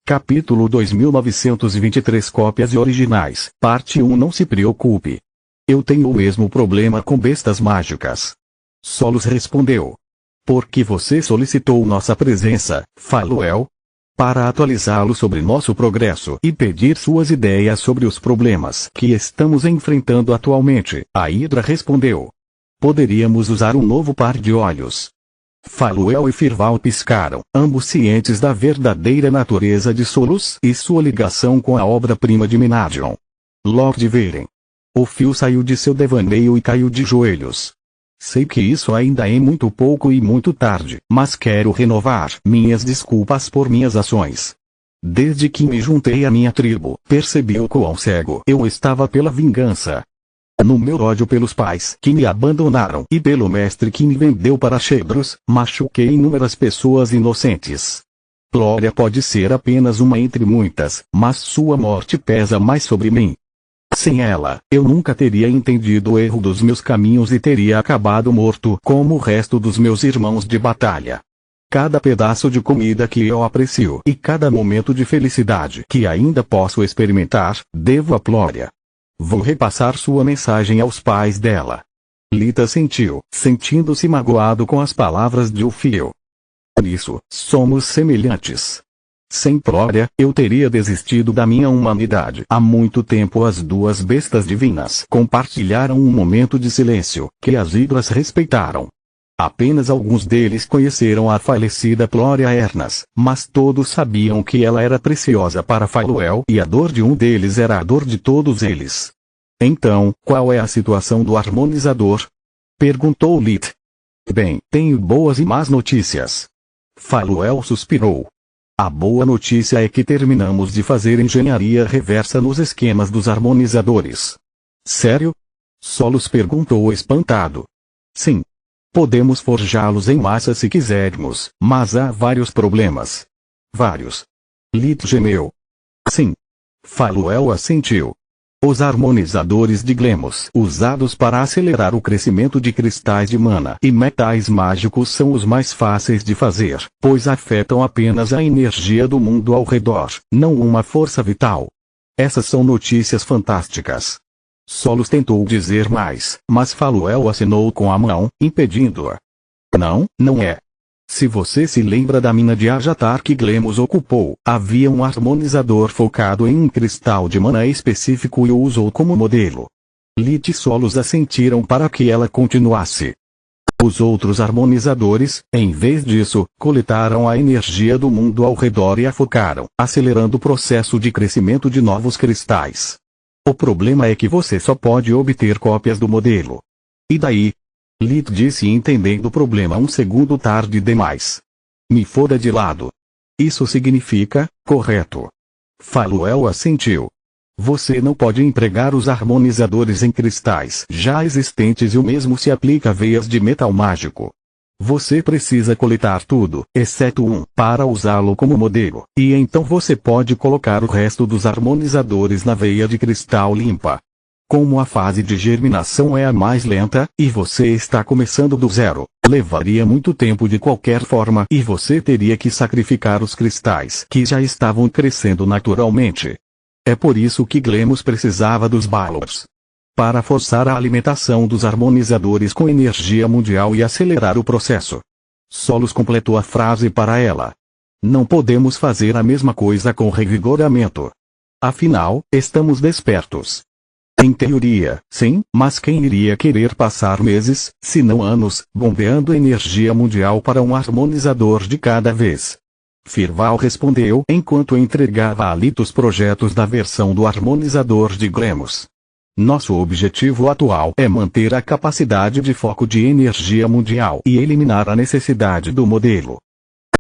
Capítulo 2923 Cópias e originais. Parte 1. Não se preocupe. Eu tenho o mesmo problema com bestas mágicas. Solos respondeu. Por que você solicitou nossa presença, Faluel? Para atualizá-lo sobre nosso progresso e pedir suas ideias sobre os problemas que estamos enfrentando atualmente, a Hydra respondeu. Poderíamos usar um novo par de olhos. Faluel e Firval piscaram, ambos cientes da verdadeira natureza de Solos e sua ligação com a obra-prima de Minadion. Lord Varen. O fio saiu de seu devaneio e caiu de joelhos. Sei que isso ainda é muito pouco e muito tarde, mas quero renovar minhas desculpas por minhas ações. Desde que me juntei à minha tribo, percebi o quão cego eu estava pela vingança. No meu ódio pelos pais que me abandonaram e pelo mestre que me vendeu para Chedros, machuquei inúmeras pessoas inocentes. Glória pode ser apenas uma entre muitas, mas sua morte pesa mais sobre mim. Sem ela, eu nunca teria entendido o erro dos meus caminhos e teria acabado morto como o resto dos meus irmãos de batalha. Cada pedaço de comida que eu aprecio e cada momento de felicidade que ainda posso experimentar, devo a Glória. Vou repassar sua mensagem aos pais dela. Lita sentiu, sentindo-se magoado com as palavras de Ufio. Por isso, somos semelhantes. Sem Glória, eu teria desistido da minha humanidade. Há muito tempo as duas bestas divinas compartilharam um momento de silêncio, que as Hidras respeitaram. Apenas alguns deles conheceram a falecida Glória Ernas, mas todos sabiam que ela era preciosa para Faluel e a dor de um deles era a dor de todos eles. Então, qual é a situação do harmonizador? Perguntou Lit. Bem, tenho boas e más notícias. Faluel suspirou. A boa notícia é que terminamos de fazer engenharia reversa nos esquemas dos harmonizadores. Sério? Solos perguntou espantado. Sim. Podemos forjá-los em massa se quisermos, mas há vários problemas. Vários. Lit gemeu. Sim. Faluel assentiu. Os harmonizadores de Glemos, usados para acelerar o crescimento de cristais de mana e metais mágicos, são os mais fáceis de fazer, pois afetam apenas a energia do mundo ao redor, não uma força vital. Essas são notícias fantásticas. Solos tentou dizer mais, mas Faluel acenou com a mão, impedindo-a. Não é. Se você se lembra da mina de Ajatar que Glemos ocupou, havia um harmonizador focado em um cristal de mana específico e o usou como modelo. Lit e Solos assentiram para que ela continuasse. Os outros harmonizadores, em vez disso, coletaram a energia do mundo ao redor e a focaram, acelerando o processo de crescimento de novos cristais. O problema é que você só pode obter cópias do modelo. E daí? Lit disse entendendo o problema um segundo tarde demais. Me fora de lado. Isso significa, correto? Faluel assentiu. Você não pode empregar os harmonizadores em cristais já existentes e o mesmo se aplica a veias de metal mágico. Você precisa coletar tudo, exceto um, para usá-lo como modelo, e então você pode colocar o resto dos harmonizadores na veia de cristal limpa. Como a fase de germinação é a mais lenta, e você está começando do zero, levaria muito tempo de qualquer forma e você teria que sacrificar os cristais que já estavam crescendo naturalmente. É por isso que Glemos precisava dos Balors. Para forçar a alimentação dos harmonizadores com energia mundial e acelerar o processo. Solos completou a frase para ela. Não podemos fazer a mesma coisa com revigoramento. Afinal, estamos despertos. Em teoria, sim, mas quem iria querer passar meses, se não anos, bombeando energia mundial para um harmonizador de cada vez? Firval respondeu enquanto entregava a Lit os projetos da versão do harmonizador de Glemos. Nosso objetivo atual é manter a capacidade de foco de energia mundial e eliminar a necessidade do modelo.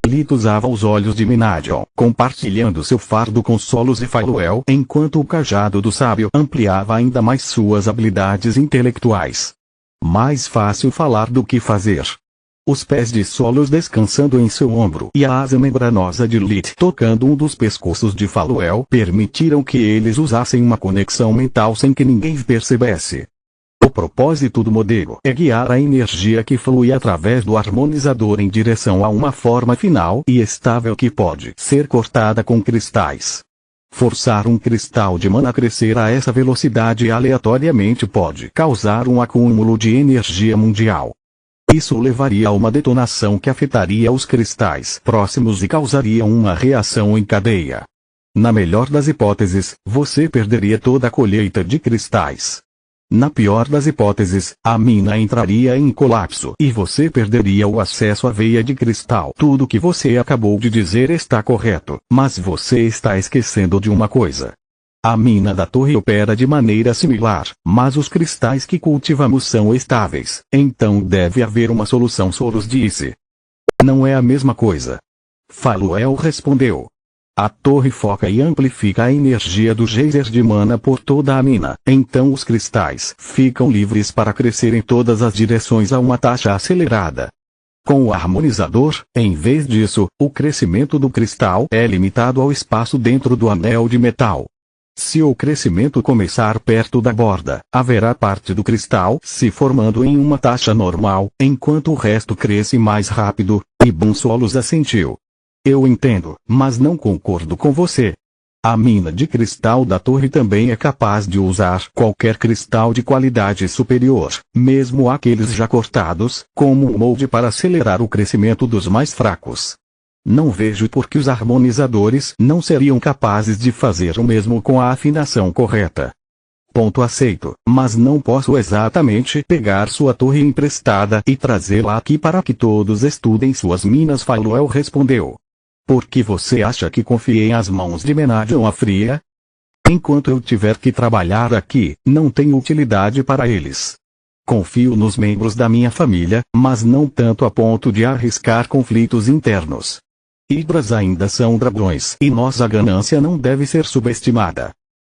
Lit usava os olhos de Minadion, compartilhando seu fardo com Solos e Faluel, enquanto o cajado do sábio ampliava ainda mais suas habilidades intelectuais. Mais fácil falar do que fazer. Os pés de Solos descansando em seu ombro e a asa membranosa de Lit tocando um dos pescoços de Faluel permitiram que eles usassem uma conexão mental sem que ninguém percebesse. O propósito do modelo é guiar a energia que flui através do harmonizador em direção a uma forma final e estável que pode ser cortada com cristais. Forçar um cristal de mana a crescer a essa velocidade aleatoriamente pode causar um acúmulo de energia mundial. Isso levaria a uma detonação que afetaria os cristais próximos e causaria uma reação em cadeia. Na melhor das hipóteses, você perderia toda a colheita de cristais. Na pior das hipóteses, a mina entraria em colapso e você perderia o acesso à veia de cristal. Tudo o que você acabou de dizer está correto, mas você está esquecendo de uma coisa. A mina da torre opera de maneira similar, mas os cristais que cultivamos são estáveis, então deve haver uma solução. Soros disse. Não é a mesma coisa. Faluel respondeu. A torre foca e amplifica a energia do geyser de mana por toda a mina, então os cristais ficam livres para crescer em todas as direções a uma taxa acelerada. Com o harmonizador, em vez disso, o crescimento do cristal é limitado ao espaço dentro do anel de metal. Se o crescimento começar perto da borda, haverá parte do cristal se formando em uma taxa normal, enquanto o resto cresce mais rápido, e Bonsolos assentiu. Eu entendo, mas não concordo com você. A mina de cristal da torre também é capaz de usar qualquer cristal de qualidade superior, mesmo aqueles já cortados, como um molde para acelerar o crescimento dos mais fracos. Não vejo por que os harmonizadores não seriam capazes de fazer o mesmo com a afinação correta. Ponto aceito, mas não posso exatamente pegar sua torre emprestada e trazê-la aqui para que todos estudem suas minas. Faluel respondeu. Por que você acha que confiei às mãos de Menadion a Fria? Enquanto eu tiver que trabalhar aqui, não tenho utilidade para eles. Confio nos membros da minha família, mas não tanto a ponto de arriscar conflitos internos. Hidras ainda são dragões e nossa ganância não deve ser subestimada.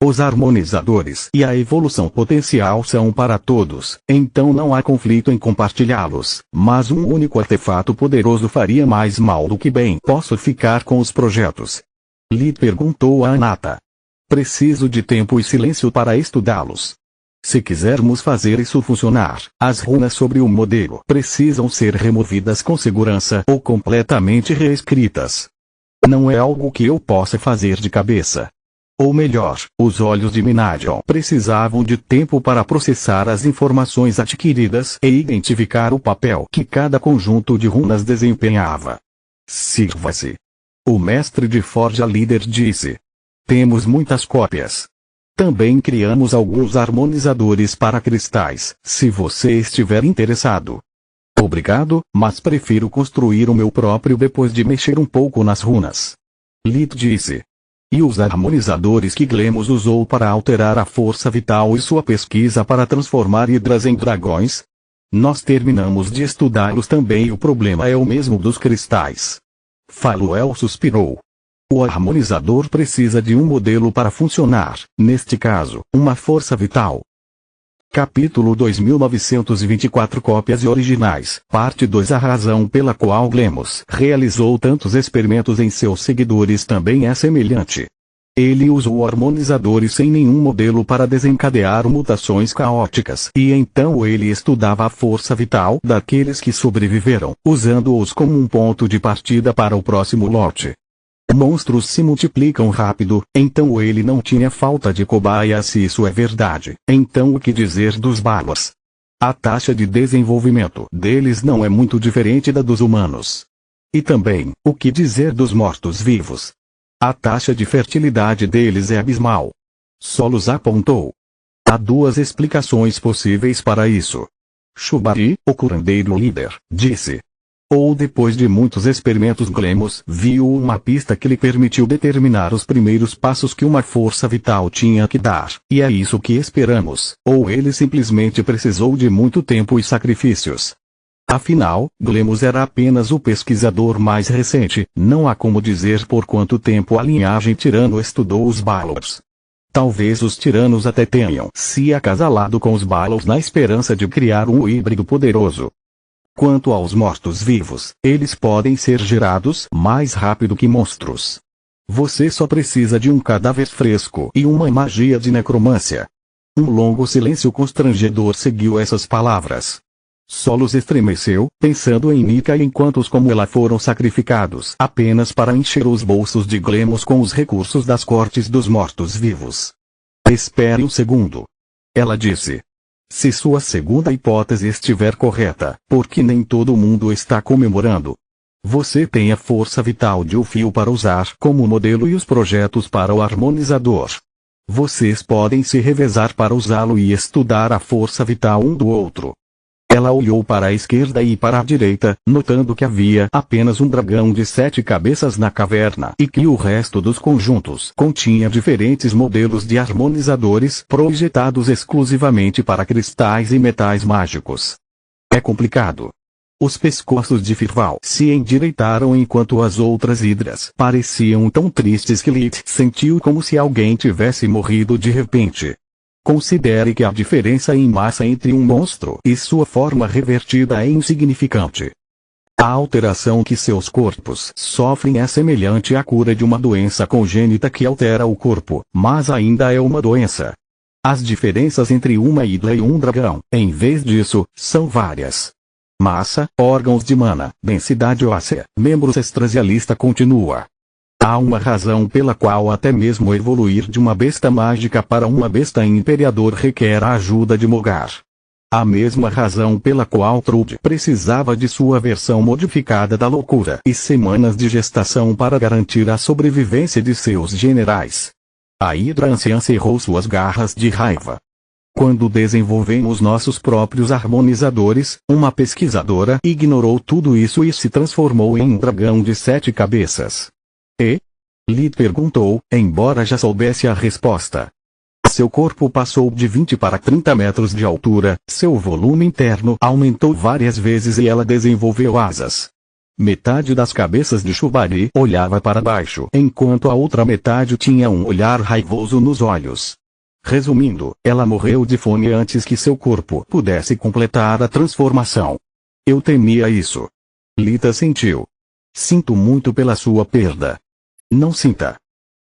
Os harmonizadores e a evolução potencial são para todos, então não há conflito em compartilhá-los, mas um único artefato poderoso faria mais mal do que bem. Posso ficar com os projetos? Lid perguntou a Anata. Preciso de tempo e silêncio para estudá-los. Se quisermos fazer isso funcionar, as runas sobre o modelo precisam ser removidas com segurança ou completamente reescritas. Não é algo que eu possa fazer de cabeça. Ou melhor, os olhos de Menadion precisavam de tempo para processar as informações adquiridas e identificar o papel que cada conjunto de runas desempenhava. Sirva-se. O mestre de Forja Líder disse. Temos muitas cópias. Também criamos alguns harmonizadores para cristais, se você estiver interessado. Obrigado, mas prefiro construir o meu próprio depois de mexer um pouco nas runas. Lid disse. E os harmonizadores que Glemos usou para alterar a força vital e sua pesquisa para transformar hidras em dragões? Nós terminamos de estudá-los também e o problema é o mesmo dos cristais. Faluel suspirou. O harmonizador precisa de um modelo para funcionar, neste caso, uma força vital. Capítulo 2924 Cópias e originais, Parte 2 A razão pela qual Glemos realizou tantos experimentos em seus seguidores também é semelhante. Ele usou harmonizadores sem nenhum modelo para desencadear mutações caóticas e então ele estudava a força vital daqueles que sobreviveram, usando-os como um ponto de partida para o próximo lote. Monstros se multiplicam rápido, então ele não tinha falta de cobaias se isso é verdade. Então o que dizer dos Balors? A taxa de desenvolvimento deles não é muito diferente da dos humanos. E também, o que dizer dos mortos-vivos? A taxa de fertilidade deles é abismal. Solos apontou. Há duas explicações possíveis para isso. Shubari, o curandeiro líder, disse. Ou depois de muitos experimentos Glemos viu uma pista que lhe permitiu determinar os primeiros passos que uma força vital tinha que dar, e é isso que esperamos, ou ele simplesmente precisou de muito tempo e sacrifícios. Afinal, Glemos era apenas o pesquisador mais recente, não há como dizer por quanto tempo a linhagem tirano estudou os Balors. Talvez os tiranos até tenham se acasalado com os Balors na esperança de criar um híbrido poderoso. Quanto aos mortos-vivos, eles podem ser gerados mais rápido que monstros. Você só precisa de um cadáver fresco e uma magia de necromância. Um longo silêncio constrangedor seguiu essas palavras. Solos estremeceu, pensando em Nika e em quantos como ela foram sacrificados apenas para encher os bolsos de Glemos com os recursos das cortes dos mortos-vivos. Espere um segundo. Ela disse. Se sua segunda hipótese estiver correta, porque nem todo mundo está comemorando. Você tem a força vital de Ufio para usar como modelo e os projetos para o harmonizador. Vocês podem se revezar para usá-lo e estudar a força vital um do outro. Ela olhou para a esquerda e para a direita, notando que havia apenas um dragão de 7 cabeças na caverna e que o resto dos conjuntos continha diferentes modelos de harmonizadores projetados exclusivamente para cristais e metais mágicos. É complicado. Os pescoços de Firval se endireitaram enquanto as outras hidras pareciam tão tristes que Lith sentiu como se alguém tivesse morrido de repente. Considere que a diferença em massa entre um monstro e sua forma revertida é insignificante. A alteração que seus corpos sofrem é semelhante à cura de uma doença congênita que altera o corpo, mas ainda é uma doença. As diferenças entre uma hidra e um dragão, em vez disso, são várias. Massa, órgãos de mana, densidade óssea, membros extras e a lista continua. Há uma razão pela qual até mesmo evoluir de uma besta mágica para uma besta imperador requer a ajuda de Mogar. A mesma razão pela qual Trude precisava de sua versão modificada da loucura e semanas de gestação para garantir a sobrevivência de seus generais. A Hidra anciã cerrou suas garras de raiva. Quando desenvolvemos nossos próprios harmonizadores, uma pesquisadora ignorou tudo isso e se transformou em um dragão de 7 cabeças. E? Lith perguntou, embora já soubesse a resposta. Seu corpo passou de 20 para 30 metros de altura, seu volume interno aumentou várias vezes e ela desenvolveu asas. Metade das cabeças de Shubari olhava para baixo, enquanto a outra metade tinha um olhar raivoso nos olhos. Resumindo, ela morreu de fome antes que seu corpo pudesse completar a transformação. Eu temia isso. Lita sentiu. Sinto muito pela sua perda. Não sinta.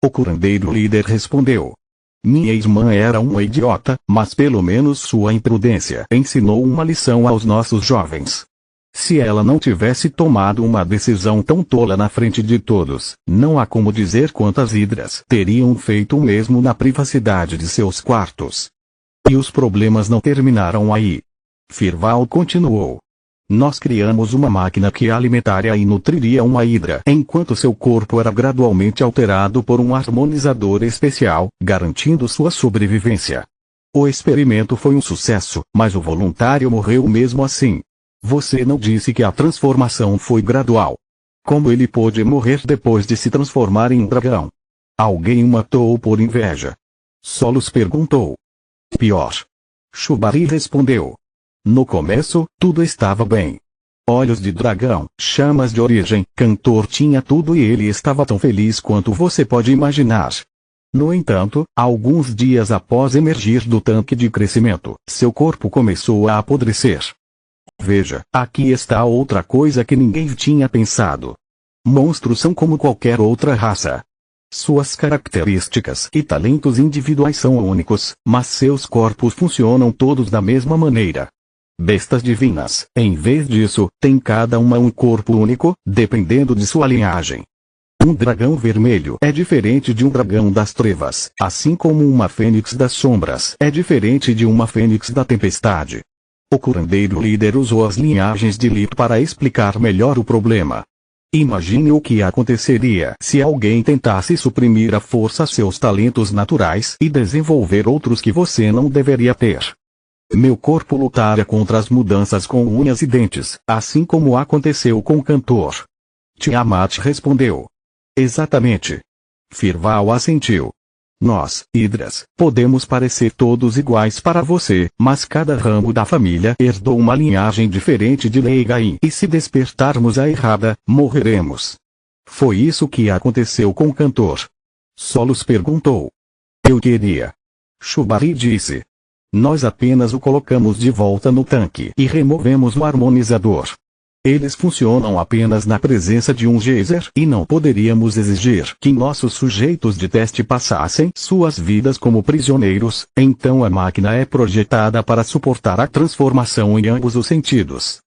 O curandeiro líder respondeu. Minha irmã era uma idiota, mas pelo menos sua imprudência ensinou uma lição aos nossos jovens. Se ela não tivesse tomado uma decisão tão tola na frente de todos, não há como dizer quantas hidras teriam feito o mesmo na privacidade de seus quartos. E os problemas não terminaram aí. Firval continuou. Nós criamos uma máquina que alimentaria e nutriria uma hidra enquanto seu corpo era gradualmente alterado por um harmonizador especial, garantindo sua sobrevivência. O experimento foi um sucesso, mas o voluntário morreu mesmo assim. Você não disse que a transformação foi gradual. Como ele pôde morrer depois de se transformar em um dragão? Alguém o matou por inveja. Solos perguntou. Pior. Shubari respondeu. No começo, tudo estava bem. Olhos de dragão, chamas de origem, Cantor tinha tudo e ele estava tão feliz quanto você pode imaginar. No entanto, alguns dias após emergir do tanque de crescimento, seu corpo começou a apodrecer. Veja, aqui está outra coisa que ninguém tinha pensado. Monstros são como qualquer outra raça. Suas características e talentos individuais são únicos, mas seus corpos funcionam todos da mesma maneira. Bestas divinas, em vez disso, têm cada uma um corpo único, dependendo de sua linhagem. Um dragão vermelho é diferente de um dragão das trevas, assim como uma fênix das sombras é diferente de uma fênix da tempestade. O curandeiro líder usou as linhagens de Lith para explicar melhor o problema. Imagine o que aconteceria se alguém tentasse suprimir à força seus talentos naturais e desenvolver outros que você não deveria ter. Meu corpo lutaria contra as mudanças com unhas e dentes, assim como aconteceu com o Cantor. Tiamat respondeu. Exatamente. Firval assentiu. Nós, hidras, podemos parecer todos iguais para você, mas cada ramo da família herdou uma linhagem diferente de Leigain e se despertarmos a errada, morreremos. Foi isso que aconteceu com o Cantor. Solos perguntou. Eu queria. Shubari disse. Nós apenas o colocamos de volta no tanque e removemos o harmonizador. Eles funcionam apenas na presença de um geyser e não poderíamos exigir que nossos sujeitos de teste passassem suas vidas como prisioneiros, então a máquina é projetada para suportar a transformação em ambos os sentidos.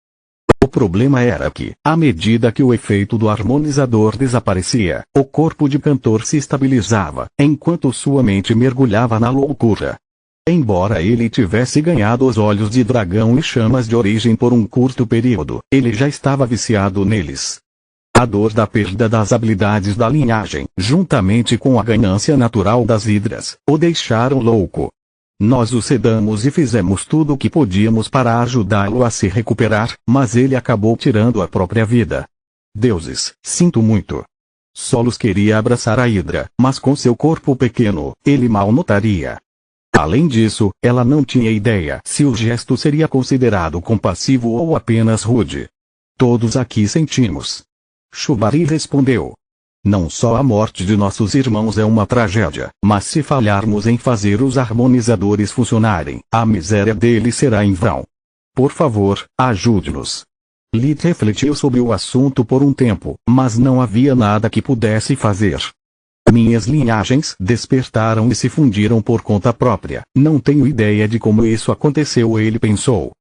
O problema era que, à medida que o efeito do harmonizador desaparecia, o corpo de cantor se estabilizava, enquanto sua mente mergulhava na loucura. Embora ele tivesse ganhado os olhos de dragão e chamas de origem por um curto período, ele já estava viciado neles. A dor da perda das habilidades da linhagem, juntamente com a ganância natural das hidras, o deixaram louco. Nós o sedamos e fizemos tudo o que podíamos para ajudá-lo a se recuperar, mas ele acabou tirando a própria vida. Deuses, sinto muito. Solos queria abraçar a hidra, mas com seu corpo pequeno, ele mal notaria. Além disso, ela não tinha ideia se o gesto seria considerado compassivo ou apenas rude. Todos aqui sentimos. Shubari respondeu. Não só a morte de nossos irmãos é uma tragédia, mas se falharmos em fazer os harmonizadores funcionarem, a miséria deles será em vão. Por favor, ajude-nos. Lid refletiu sobre o assunto por um tempo, mas não havia nada que pudesse fazer. Minhas linhagens despertaram e se fundiram por conta própria. Não tenho ideia de como isso aconteceu, ele pensou.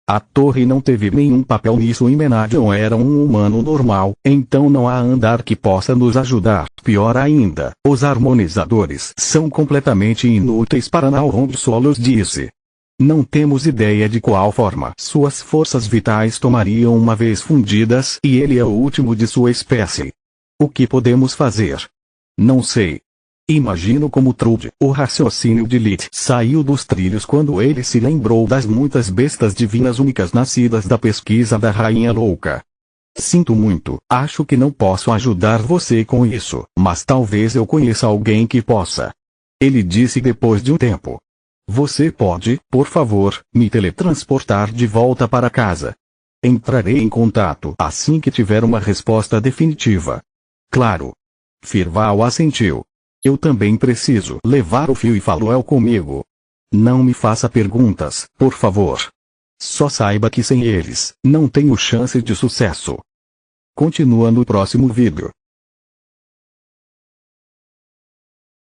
A torre não teve nenhum papel nisso e Menadion era um humano normal, então não há andar que possa nos ajudar. Pior ainda, os harmonizadores são completamente inúteis para Nauron, Solos disse. Não temos ideia de qual forma suas forças vitais tomariam uma vez fundidas e ele é o último de sua espécie. O que podemos fazer? Não sei. Imagino como Trude, o raciocínio de Lid, saiu dos trilhos quando ele se lembrou das muitas bestas divinas únicas nascidas da pesquisa da Rainha Louca. Sinto muito, acho que não posso ajudar você com isso, mas talvez eu conheça alguém que possa. Ele disse depois de um tempo. Você pode, por favor, me teletransportar de volta para casa. Entrarei em contato assim que tiver uma resposta definitiva. Claro. Firval assentiu. Eu também preciso levar o Fio e Faluel comigo. Não me faça perguntas, por favor. Só saiba que sem eles, não tenho chance de sucesso. Continua no próximo vídeo.